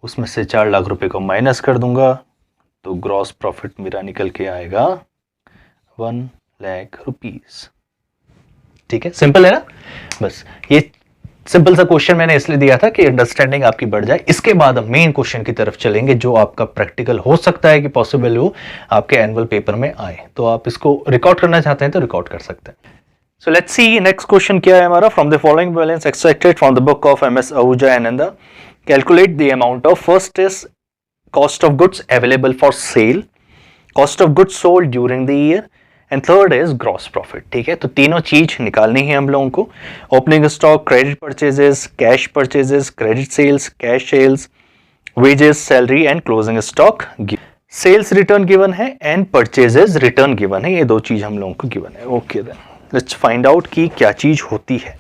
उसमें से 4 लाख रुपए को माइनस कर दूंगा तो ग्रॉस प्रॉफिट मेरा निकल के आएगा 1 लाख रुपीस, ठीक है। सिंपल है ना, बस ये सिंपल सा क्वेश्चन मैंने इसलिए दिया था कि अंडरस्टैंडिंग आपकी बढ़ जाए। इसके बाद हम मेन क्वेश्चन की तरफ चलेंगे जो आपका प्रैक्टिकल हो सकता है कि पॉसिबल हो आपके एनुअल पेपर में आए, तो आप इसको रिकॉर्ड करना चाहते हैं तो रिकॉर्ड कर सकते हैं। So let's see next question क्या है हमारा, from the following balance extracted from the book of MS Ahuja and Nanda, calculate the amount of, first is cost of goods available for cell, cost of goods sold during the year, and third is gross profit, ठीक है। तो तीनों चीज निकालनी है हम लोगों को, opening stock, credit purchases, cash purchases, credit sales, cash sales, wages, salary and closing stock. Sales return given है एंड परचेजेस रिटर्न गिवन है, ये दो चीज हम लोगों को गिवन है। Okay then let's find out कि क्या चीज होती है।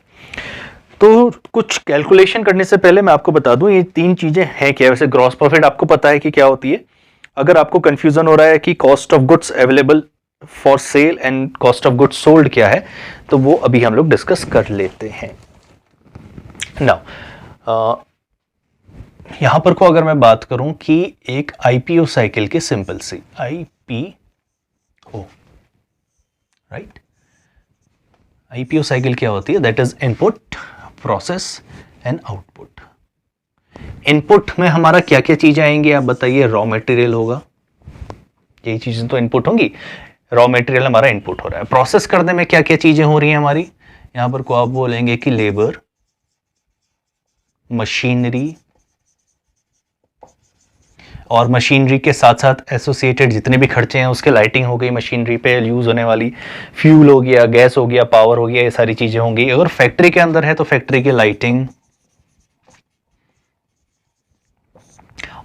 तो कुछ कैलकुलेशन करने से पहले मैं आपको बता दूं ये तीन चीजें हैं क्या। वैसे ग्रॉस प्रॉफिट आपको पता है कि क्या होती है, अगर आपको कंफ्यूजन हो रहा है कि cost of goods available for cell and cost of goods sold क्या है, तो वो अभी हम लोग डिस्कस कर लेते हैं। नाउ यहां पर को अगर मैं बात करूं कि एक IPO साइकिल के सिंपल से IPO, राइट, IPO साइकिल क्या होती है, that is input, process and output. Input में हमारा क्या क्या चीजें आएंगी आप बताइए, रॉ मटेरियल होगा, यही चीजें तो इनपुट होंगी, रॉ मटेरियल हमारा इनपुट हो रहा है। प्रोसेस करने में क्या क्या चीजें हो रही हैं हमारी, यहां पर को आप बोलेंगे कि लेबर, मशीनरी, और मशीनरी के साथ साथ एसोसिएटेड जितने भी खर्चे हैं उसके, लाइटिंग हो गई, मशीनरी पे यूज होने वाली, फ्यूल हो गया, गैस हो गया, पावर हो गया, ये सारी चीजें होंगी। अगर फैक्ट्री के अंदर है तो फैक्ट्री की लाइटिंग,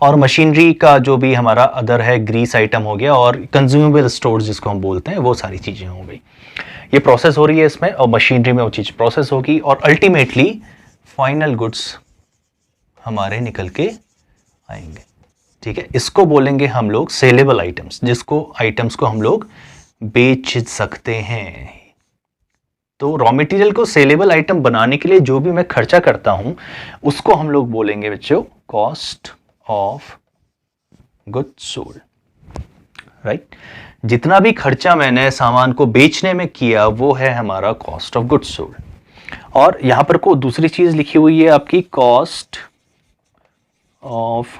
और मशीनरी का जो भी हमारा अदर है ग्रीस आइटम हो गया, और कंज्यूमेबल स्टोर्स जिसको हम बोलते हैं, वो सारी चीजें हो गई। ये प्रोसेस हो रही है इसमें, और मशीनरी में वो चीज प्रोसेस होगी, और अल्टीमेटली फाइनल गुड्स हमारे निकल के आएंगे, ठीक है। इसको बोलेंगे हम लोग सेलेबल आइटम्स, जिसको आइटम्स को हम लोग बेच सकते हैं। तो रॉ मटेरियल को सेलेबल आइटम बनाने के लिए जो भी मैं खर्चा करता हूं उसको हम लोग बोलेंगे बच्चों cost of goods sold, right. जितना भी खर्चा मैंने सामान को बेचने में किया वो है हमारा कॉस्ट ऑफ गुड्स सोल्ड। और यहां पर को दूसरी चीज लिखी हुई है आपकी cost of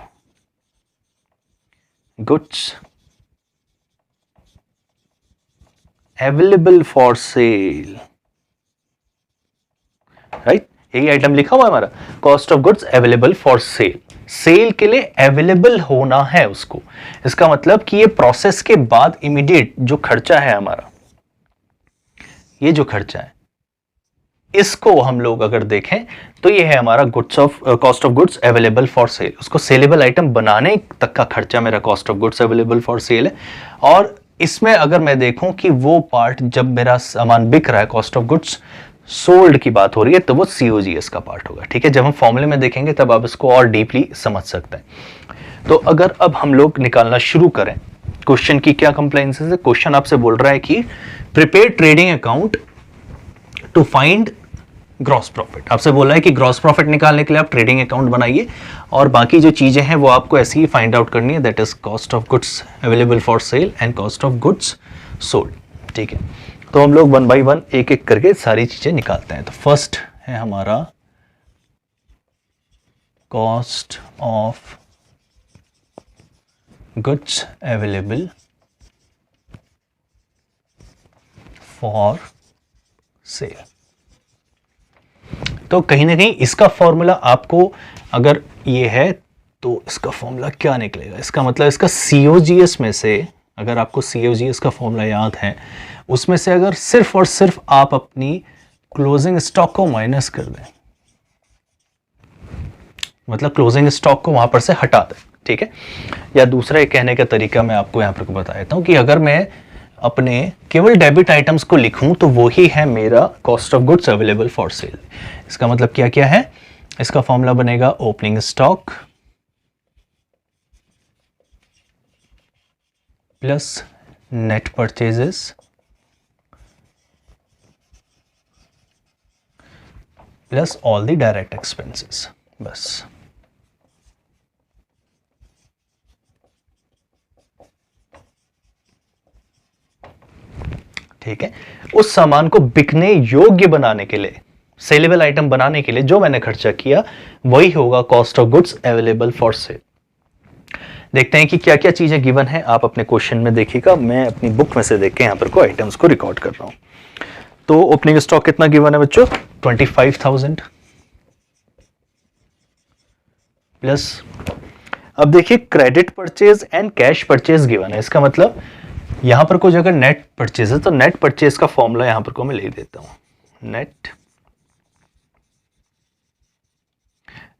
goods available for sale, right. यही आइटम लिखा हुआ है हमारा, cost of goods available for sale. Sale के लिए अवेलेबल होना है उसको, इसका मतलब कि ये प्रोसेस के बाद इमीडिएट जो खर्चा है हमारा, ये जो खर्चा है इसको हम लोग अगर देखें तो ये है हमारा goods of cost of goods available for cell. उसको सेलेबल आइटम बनाने तक का खर्चा मेरा cost of goods available for cell है। और इसमें अगर मैं देखूं कि वो पार्ट जब मेरा सामान बिक रहा है, कॉस्ट ऑफ गुड्स सोल्ड की बात हो रही है, तो वो COGS का पार्ट होगा, ठीक है। जब हम फॉर्मूले में देखेंगे तब आप इसको और डीपली समझ सकते हैं। तो अगर अब हम लोग निकालना शुरू करें, क्वेश्चन की क्या कंप्लायंसेस है। क्वेश्चन आपसे बोल रहा है कि prepare trading account to find gross profit. आपसे बोला है कि ग्रॉस प्रॉफिट निकालने के लिए आप ट्रेडिंग अकाउंट बनाइए और बाकी जो चीजें हैं वो आपको ऐसे ही फाइंड आउट करनी है, that is cost of goods available for cell and cost of goods sold, ठीक है। तो हम लोग 1 बाय 1 एक एक करके सारी चीजें निकालते हैं। तो फर्स्ट है हमारा cost of goods available for cell. तो कहीं ना कहीं इसका फॉर्मूला आपको अगर ये है तो इसका फॉर्मूला क्या निकलेगा, इसका मतलब इसका COGS में से, अगर आपको COGS का फॉर्मूला याद है, उसमें से अगर सिर्फ और सिर्फ आप अपनी क्लोजिंग स्टॉक को माइनस कर दें, मतलब क्लोजिंग स्टॉक को वहां पर से हटा दें, ठीक है। या दूसरा एक कहने का तरीका मैं आपको यहां पर बता देता हूं कि अगर मैं अपने केवल डेबिट आइटम्स को लिखूं तो वो ही है मेरा cost of goods available for cell. इसका मतलब क्या क्या है, इसका फॉर्मूला बनेगा opening stock plus net purchases plus all the direct expenses, बस। ठीक है। उस सामान को बिकने योग्य बनाने के लिए, सेलेबल आइटम बनाने के लिए जो मैंने खर्चा किया वही होगा cost of goods available for cell. देखते हैं कि क्या क्या चीजें गिवन है, आप अपने क्वेश्चन में देखिएगा, मैं अपनी बुक में से देख के यहां पर को आइटम्स को रिकॉर्ड कर रहा हूं। तो ओपनिंग स्टॉक कितना गिवन है बच्चों, 25,000 प्लस, अब देखिए credit purchase and cash purchase given है। इसका मतलब यहां पर कुछ अगर नेट परचेज है तो नेट परचेज का फॉर्मूला यहां पर को मैं लिख देता हूं,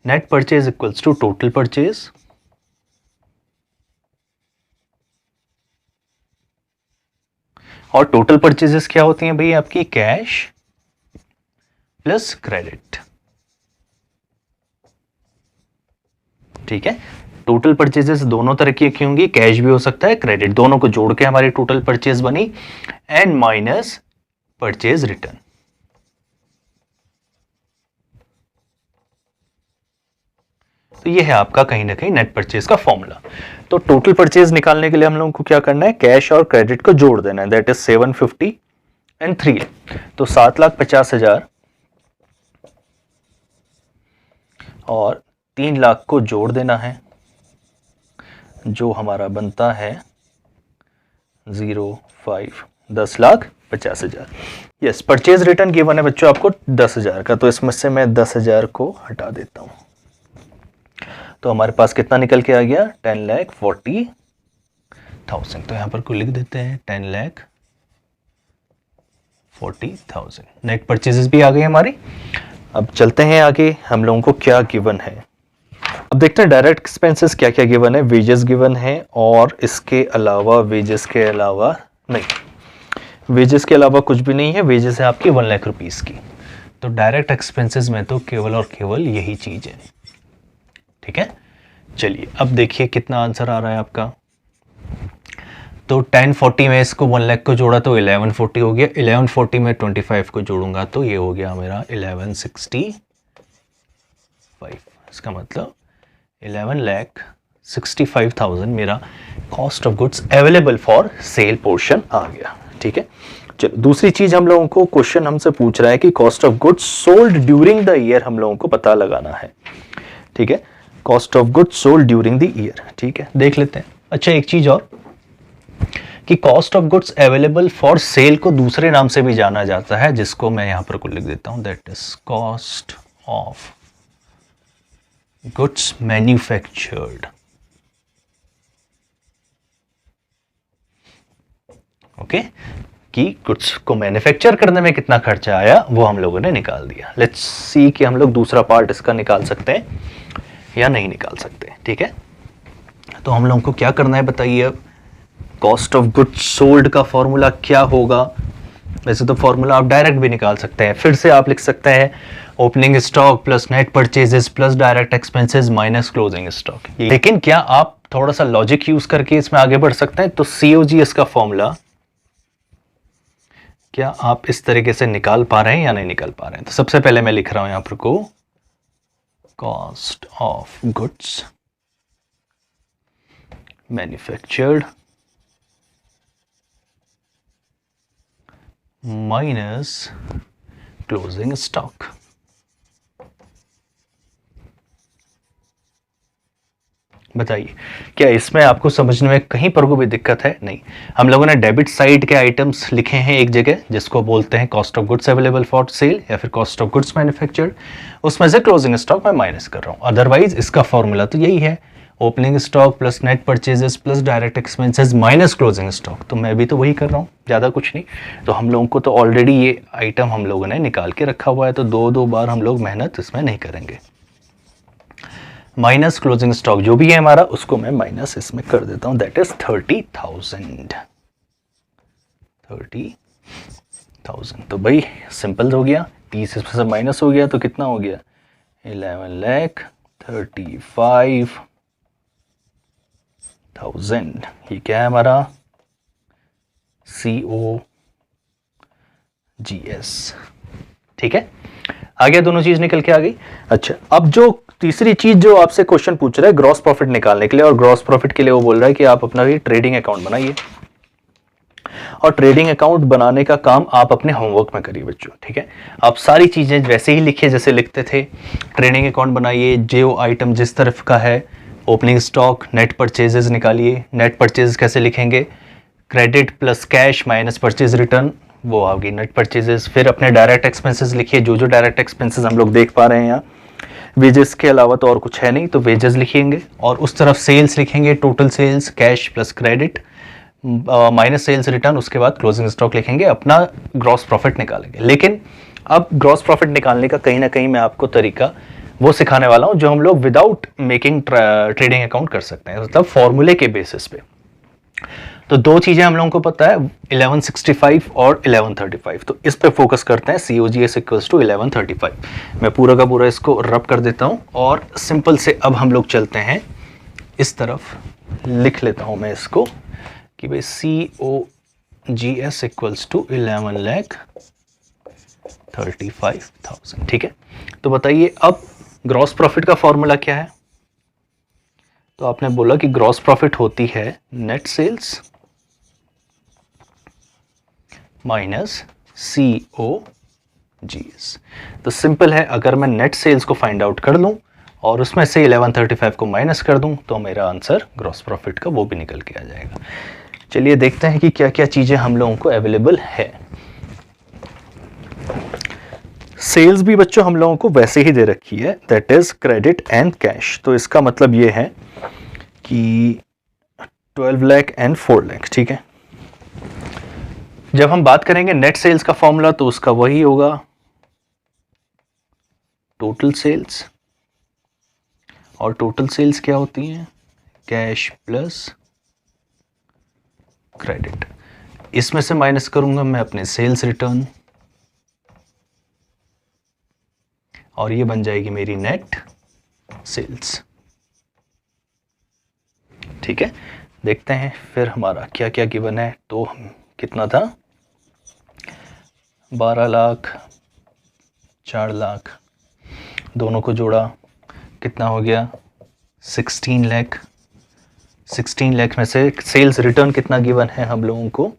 net purchase equals to total purchase और टोटल परचेजेस क्या होती हैं भाई, आपकी कैश प्लस क्रेडिट, ठीक है। टोटल परचेजेस दोनों तरह की होंगी, कैश भी हो सकता है, क्रेडिट, दोनों को जोड़ के हमारी टोटल परचेज बनी एंड माइनस परचेज रिटर्न। तो ये है आपका कहीं ना कहीं नेट परचेज का फॉर्मूला। तो टोटल परचेज निकालने के लिए हम लोगों को क्या करना है, कैश और क्रेडिट को जोड़ देना है, दैट इज 750 एंड 3 तो 7,50,000 और 3 लाख को जोड़ देना है, जो हमारा बनता है 10,50,000। यस, परचेज रिटर्न गिवन है बच्चों आपको 10,000 का, तो इसमें से मैं 10,000 को हटा देता हूं, तो हमारे पास कितना निकल के आ गया, 10,40,000। तो यहां पर को लिख देते हैं 10,40,000। नेट परचेजेस भी आ गई हमारी। अब चलते हैं आगे, हम लोगों को क्या गिवन है। अब देखते हैं डायरेक्ट एक्सपेंसेस क्या क्या गिवन है। वेजेस गिवन है और इसके अलावा वेजेस के अलावा नहीं, वेजेस के अलावा कुछ भी नहीं है। वेजेस है आपकी 1 लाख रुपीस की। तो डायरेक्ट एक्सपेंसेस में तो केवल और केवल यही चीज है, ठीक है। चलिए अब देखिए कितना आंसर आ रहा है आपका। तो 1040 में इसको 1 लाख को जोड़ा तो 1140 हो गया, 1140 में 25 को जोड़ूंगा तो ये हो गया मेरा 1165। इसका मतलब 11,65,000 मेरा cost of goods available for sale portion आ गया। ठीक है, चलो दूसरी चीज हम लोगों को क्वेश्चन हमसे पूछ रहा है कि cost of goods sold during the year हम लोगों को पता लगाना है। ठीक है, cost of goods sold during the year. ठीक है, देख लेते हैं। अच्छा, एक चीज और कि cost of goods available for cell को दूसरे नाम से भी जाना जाता है, जिसको मैं यहां पर लिख देता हूं, that is cost of goods manufactured. Okay, कि गुड्स को मैन्युफैक्चर करने में कितना खर्चा आया वो हम लोगों ने निकाल दिया। लेट्स सी कि हम लोग दूसरा पार्ट इसका निकाल सकते हैं या नहीं निकाल सकते। ठीक है, तो हम लोगों को क्या करना है बताइए। अब कॉस्ट ऑफ गुड्स सोल्ड का फॉर्मूला क्या होगा? वैसे तो फॉर्मूला आप डायरेक्ट भी निकाल सकते हैं, फिर से आप लिख सकते हैं opening stock plus net purchases plus direct expenses minus closing stock. लेकिन क्या आप थोड़ा सा लॉजिक यूज करके इसमें आगे बढ़ सकते हैं? तो COGS का फॉर्मूला क्या आप इस तरीके से निकाल पा रहे हैं या नहीं निकाल पा रहे हैं? तो सबसे पहले मैं लिख रहा हूं यहां पर को cost of goods manufactured minus closing stock. बताइए, क्या इसमें आपको समझने में कहीं पर कोई भी दिक्कत है? नहीं। हम लोगों ने डेबिट साइड के आइटम्स लिखे हैं एक जगह, जिसको बोलते हैं cost of goods available for cell या फिर कॉस्ट ऑफ गुड्स मैन्युफैक्चर्ड। उसमें से क्लोजिंग स्टॉक मैं माइनस कर रहा हूं। अदरवाइज इसका फॉर्मूला तो यही है, opening stock plus net purchases plus direct expenses minus closing stock. तो मैं भी तो वही कर रहा हूँ, ज़्यादा कुछ नहीं। तो हम लोगों को तो ऑलरेडी ये आइटम हम लोगों ने निकाल के रखा हुआ है, तो दो बार हम लोग मेहनत इसमें नहीं करेंगे। माइनस क्लोजिंग स्टॉक जो भी है हमारा, उसको मैं माइनस इसमें कर देता हूं, दैट इज 30,000। तो भाई सिंपल हो गया, 30 इसमें से माइनस हो गया तो कितना हो गया? 11,35,000। ये क्या है हमारा? COGS। ठीक है, आ गया, दोनों चीज निकल के आ गई। अच्छा, अब जो तीसरी चीज जो आपसे क्वेश्चन पूछ रहा है ग्रॉस प्रॉफिट निकालने के लिए, और ग्रॉस प्रॉफिट के लिए वो बोल रहा है कि आप अपना भी ट्रेडिंग अकाउंट बनाइए, और ट्रेडिंग अकाउंट बनाने का काम आप अपने होमवर्क में करिए बच्चों। ठीक है, आप सारी चीजें वैसे ही लिखिए जैसे लिखते थे। ट्रेडिंग अकाउंट बनाइए, जो आइटम जिस तरफ का है, ओपनिंग स्टॉक, नेट परचेजेस निकालिए। नेट परचेजेस कैसे लिखेंगे? Credit plus cash minus purchase return, वो आ गई नेट परचेजेस। फिर अपने डायरेक्ट एक्सपेंसेस लिखिए, जो जो डायरेक्ट एक्सपेंसेस हम लोग देख पा रहे हैं यहाँ, वेजेस के अलावा तो और कुछ है नहीं, तो वेजेस लिखेंगे। और उस तरफ सेल्स लिखेंगे, total sales cash plus credit minus sales return. उसके बाद क्लोजिंग स्टॉक लिखेंगे, अपना ग्रॉस प्रॉफिट निकालेंगे। लेकिन अब ग्रॉस प्रॉफिट निकालने का कहीं ना कहीं मैं आपको तरीका वो सिखाने वाला हूं जो हम लोग विदाउट मेकिंग ट्रेडिंग अकाउंट कर सकते हैं, मतलब फॉर्मूले के बेसिस पे। तो दो चीजें हम लोगों को पता है, 1165 और 1135। तो इस पे फोकस करते हैं। COGS equals to 1135। मैं पूरा का पूरा इसको रब कर देता हूं और सिंपल से अब हम लोग चलते हैं इस तरफ। लिख लेता हूं मैं इसको कि भाई COGS इक्वल्स टू 11,35,000। ठीक है, तो बताइए अब ग्रॉस प्रॉफिट का फॉर्मूला क्या है? तो आपने बोला कि ग्रॉस प्रॉफिट होती है नेट सेल्स माइनस COGS। तो सिंपल है, अगर मैं नेट सेल्स को फाइंड आउट कर लूं और उसमें से 1135 को माइनस कर दूं तो मेरा आंसर ग्रॉस प्रॉफिट का वो भी निकल के आ जाएगा। चलिए देखते हैं कि क्या क्या चीजें हम लोगों को अवेलेबल है। सेल्स भी बच्चों हम लोगों को वैसे ही दे रखी है, that is credit and cash. तो इसका मतलब ये है कि 12 लाख एंड 4 लाख। ठीक है, जब हम बात करेंगे नेट सेल्स का फॉर्मूला तो उसका वही होगा टोटल सेल्स, और टोटल सेल्स क्या होती हैं? Cash plus credit. इसमें से माइनस करूंगा मैं अपने सेल्स रिटर्न, और ये बन जाएगी मेरी नेट सेल्स। ठीक है, देखते हैं फिर हमारा क्या क्या गिवन है। तो कितना था? 12 लाख, 4 लाख, दोनों को जोड़ा कितना हो गया? 16 लाख। 16 लाख में से सेल्स रिटर्न कितना गिवन है हम लोगों को?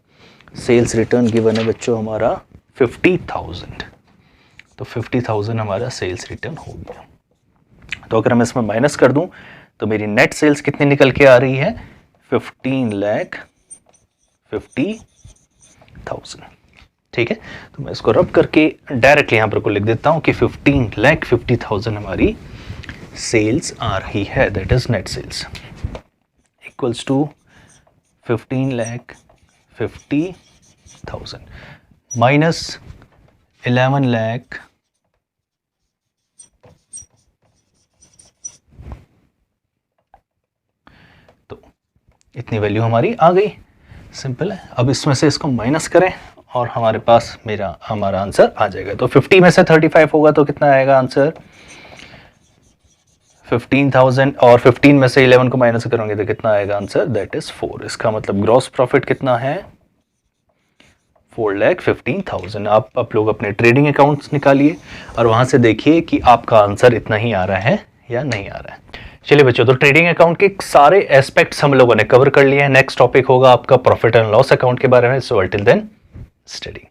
सेल्स रिटर्न गिवन है बच्चों हमारा 50,000। तो 50,000 हमारा सेल्स रिटर्न हो गया। तो अगर मैं इसमें माइनस कर दूं तो मेरी नेट सेल्स कितनी निकल के आ रही है? 15,50,000। ठीक है, तो मैं इसको रब करके डायरेक्टली यहां पर को लिख देता हूं कि 15,50,000 हमारी सेल्स आ रही है, that is net sales equals to 15,50,000 minus 11 lakh तो इतनी वैल्यू हमारी आ गई। सिंपल है। अब इसमें से इसको माइनस करें और हमारे पास हमारा आंसर आ जाएगा। तो 50 में से 35 होगा तो कितना आएगा आंसर? 15,000 और 15 में से 11 को माइनस करोगे तो कितना आएगा आंसर? That is 4। इसका मतलब ग्रॉस प्रॉफिट कितना है? 4,15,000। आप लोग अपने ट्रेडिंग अकाउंट्स निकालिए और वहां से देखिए कि आपका आंसर इतना ही आ रहा है या नहीं आ रहा है। चलिए बच्चों, तो ट्रेडिंग अकाउंट के सारे एस्पेक्ट्स हम लोगों ने कवर कर लिए हैं। नेक्स्ट टॉपिक होगा आपका प्रॉफिट एंड लॉस अकाउंट के बारे में। So till then study.